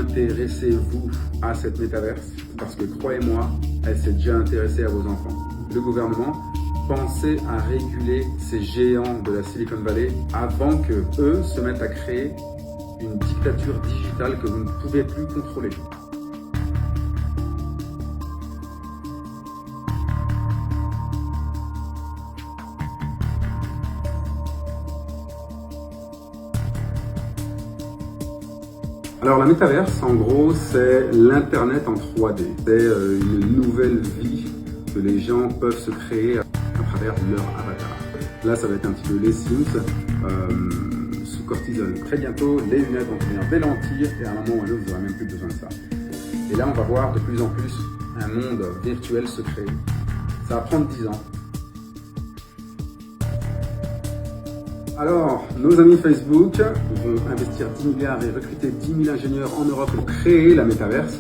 intéressez-vous à cette métaverse parce que croyez-moi, elle s'est déjà intéressée à vos enfants. Le gouvernement pensait à réguler ces géants de la Silicon Valley avant que eux se mettent à créer une dictature digitale que vous ne pouvez plus contrôler. Alors la métaverse, en gros, c'est l'internet en 3D. C'est une nouvelle vie que les gens peuvent se créer à travers leur avatar. Là, ça va être un petit peu les Sims sous cortisone. Très bientôt, les lunettes vont devenir des lentilles et à un moment ou à un autre, vous n'aurez même plus besoin de ça. Et là, on va voir de plus en plus un monde virtuel se créer. Ça va prendre 10 ans. Alors, nos amis Facebook vont investir 10 milliards et recruter 10 000 ingénieurs en Europe pour créer la métaverse.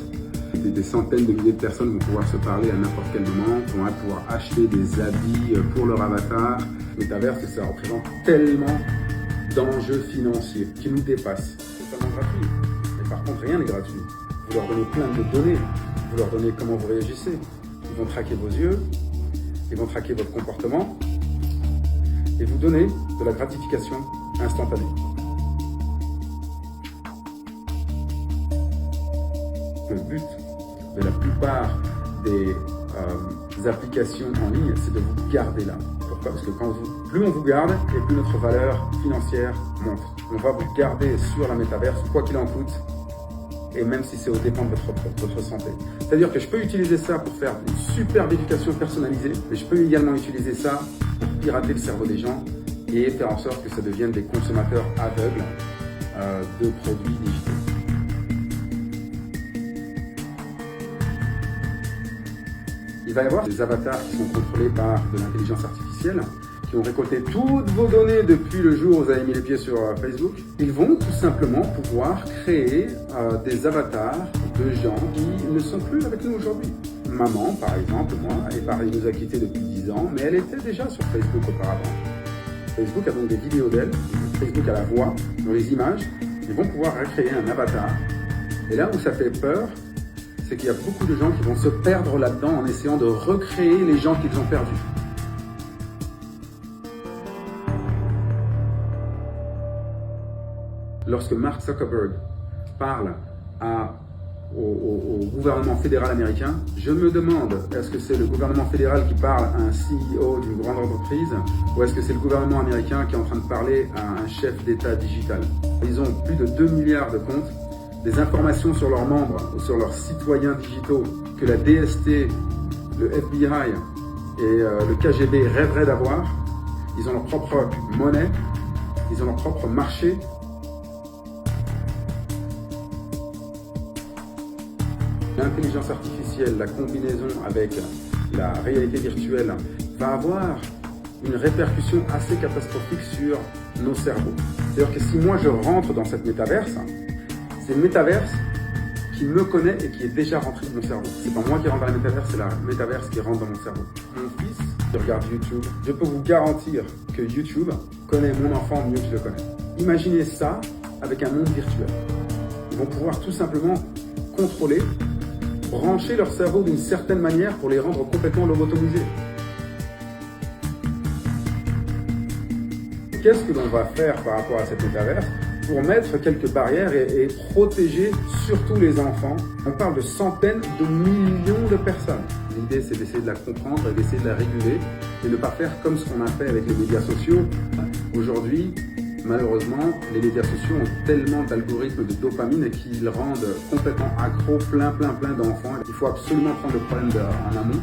Des centaines de milliers de personnes vont pouvoir se parler à n'importe quel moment, vont pouvoir acheter des habits pour leur avatar. La métaverse, ça représente tellement d'enjeux financiers qui nous dépassent. C'est totalement gratuit. Mais par contre, rien n'est gratuit. Vous leur donnez plein de données, vous leur donnez comment vous réagissez. Ils vont traquer vos yeux, ils vont traquer votre comportement et vous donner de la gratification instantanée. Le but de la plupart des applications en ligne, c'est de vous garder là. Pourquoi? Parce que plus on vous garde, et plus notre valeur financière monte. On va vous garder sur la métaverse, quoi qu'il en coûte, et même si c'est au dépend de votre santé. C'est-à-dire que je peux utiliser ça pour faire une super éducation personnalisée, mais je peux également utiliser ça pour pirater le cerveau des gens et faire en sorte que ça devienne des consommateurs aveugles de produits digitaux. Il va y avoir des avatars qui sont contrôlés par de l'intelligence artificielle, qui ont récolté toutes vos données depuis le jour où vous avez mis les pieds sur Facebook. Ils vont tout simplement pouvoir créer des avatars de gens qui ne sont plus avec nous aujourd'hui. Maman, par exemple, moi, elle nous a quittés depuis 10 ans, mais elle était déjà sur Facebook auparavant. Facebook a donc des vidéos d'elle, Facebook a la voix, dans les images, ils vont pouvoir recréer un avatar. Et là où ça fait peur, c'est qu'il y a beaucoup de gens qui vont se perdre là-dedans en essayant de recréer les gens qu'ils ont perdus. Lorsque Mark Zuckerberg parle au gouvernement fédéral américain, je me demande, est-ce que c'est le gouvernement fédéral qui parle à un CEO d'une grande entreprise ou est-ce que c'est le gouvernement américain qui est en train de parler à un chef d'État digital? Ils ont plus de 2 milliards de comptes, des informations sur leurs membres ou sur leurs citoyens digitaux que la DST, le FBI et le KGB rêveraient d'avoir. Ils ont leur propre monnaie, ils ont leur propre marché. L'intelligence artificielle, la combinaison avec la réalité virtuelle va avoir une répercussion assez catastrophique sur nos cerveaux. C'est-à-dire que si moi je rentre dans cette métaverse, c'est une métaverse qui me connaît et qui est déjà rentrée dans mon cerveau. C'est pas moi qui rentre dans la métaverse, c'est la métaverse qui rentre dans mon cerveau. Mon fils qui regarde YouTube, je peux vous garantir que YouTube connaît mon enfant mieux que je le connais. Imaginez ça avec un monde virtuel. Ils vont pouvoir tout simplement contrôler, brancher leur cerveau d'une certaine manière pour les rendre complètement lobotomisés. Qu'est-ce que l'on va faire par rapport à cette métaverse pour mettre quelques barrières et protéger surtout les enfants? On parle de centaines de millions de personnes. L'idée, c'est d'essayer de la comprendre et d'essayer de la réguler et de ne pas faire comme ce qu'on a fait avec les médias sociaux. Aujourd'hui, malheureusement, les médias sociaux ont tellement d'algorithmes de dopamine qu'ils rendent complètement accro plein d'enfants. Il faut absolument prendre le problème en amont